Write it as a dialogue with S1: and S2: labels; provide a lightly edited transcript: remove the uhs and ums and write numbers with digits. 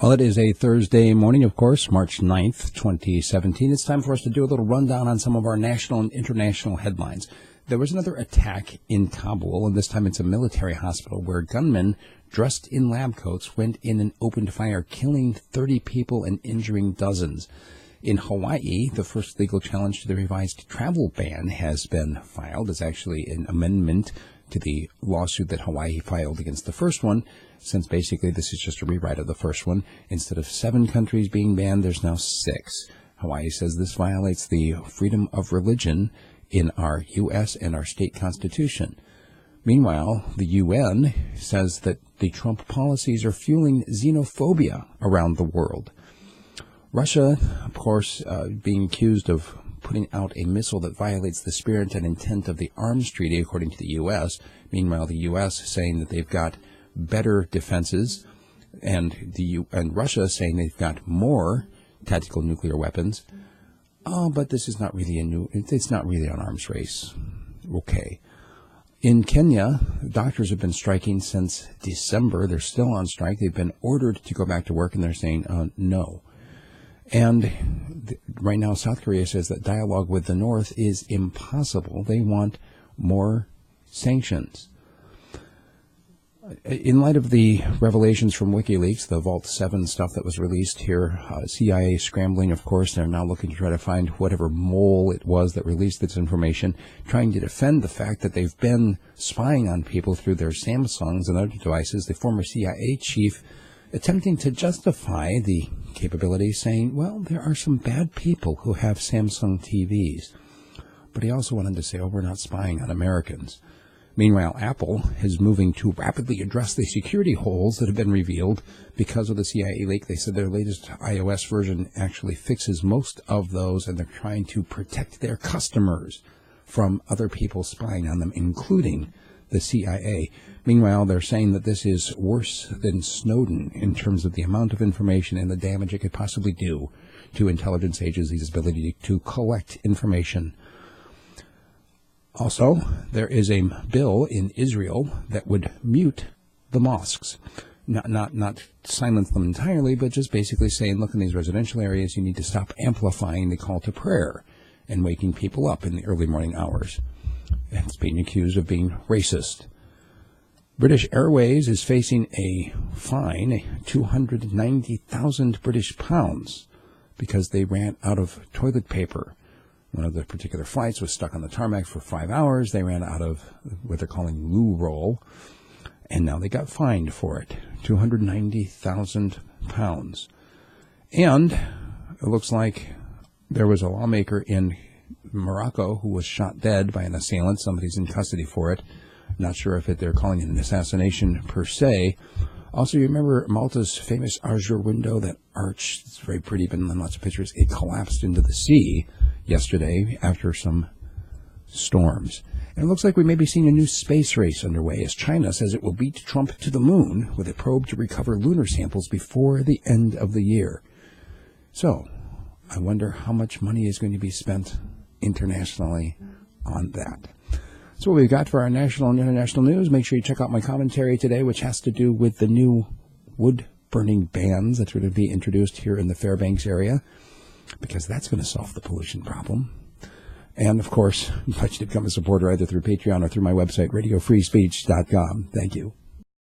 S1: Well, it is a Thursday morning, of course, March 9th, 2017. It's time for us to do a little rundown on some of our national and international headlines. There was another attack in Kabul, and this time it's a military hospital where gunmen dressed in lab coats went in and opened fire, killing 30 people and injuring dozens. In Hawaii, the first legal challenge to the revised travel ban has been filed. It's actually an amendment to the lawsuit that Hawaii filed against the first one, since basically this is just a rewrite of the first one. Instead of 7 countries being banned, there's now 6. Hawaii says this violates the freedom of religion in our U.S. and our state constitution. Meanwhile, the UN says that the Trump policies are fueling xenophobia around the world. Russia, of course, being accused of putting out a missile that violates the spirit and intent of the arms treaty, according to the U.S. Meanwhile, the U.S. saying that they've got better defenses, and Russia saying they've got more tactical nuclear weapons. Oh, but this is not really it's not really an arms race. Okay. In Kenya, doctors have been striking since December. They're still on strike. They've been ordered to go back to work, and they're saying no. And right now, South Korea says that dialogue with the North is impossible. They want more sanctions. In light of the revelations from Wikileaks, the Vault 7 stuff that was released here, CIA scrambling, of course, they're now looking to try to find whatever mole it was that released this information, trying to defend the fact that they've been spying on people through their Samsungs and other devices. The former CIA chief attempting to justify the capability, saying, well, there are some bad people who have Samsung TVs. But he also went on to say, we're not spying on Americans. Meanwhile, Apple is moving to rapidly address the security holes that have been revealed because of the CIA leak. They said their latest iOS version actually fixes most of those, and they're trying to protect their customers from other people spying on them, including the CIA. Meanwhile, they're saying that this is worse than Snowden in terms of the amount of information and the damage it could possibly do to intelligence agencies' ability to collect information. Also, there is a bill in Israel that would mute the mosques. Not silence them entirely, but just basically saying, look, in these residential areas, you need to stop amplifying the call to prayer and waking people up in the early morning hours. And it's being accused of being racist. British Airways is facing a fine, 290,000 British pounds, because they ran out of toilet paper. One of the particular flights was stuck on the tarmac for 5 hours. They ran out of what they're calling loo roll, and now they got fined for it, 290,000 pounds. And it looks like there was a lawmaker in Morocco who was shot dead by an assailant. Somebody's in custody for it. Not sure if they're calling it an assassination per se. Also, you remember Malta's famous Azure window, that arch? It's very pretty, but in lots of pictures. It collapsed into the sea yesterday after some storms. And it looks like we may be seeing a new space race underway as China says it will beat Trump to the moon with a probe to recover lunar samples before the end of the year. So, I wonder how much money is going to be spent internationally on that. That's what we've got for our national and international news. Make sure you check out my commentary today, which has to do with the new wood-burning bans that are going to be introduced here in the Fairbanks area, because that's going to solve the pollution problem. And, of course, invite you to become a supporter either through Patreon or through my website, radiofreespeech.com. Thank you.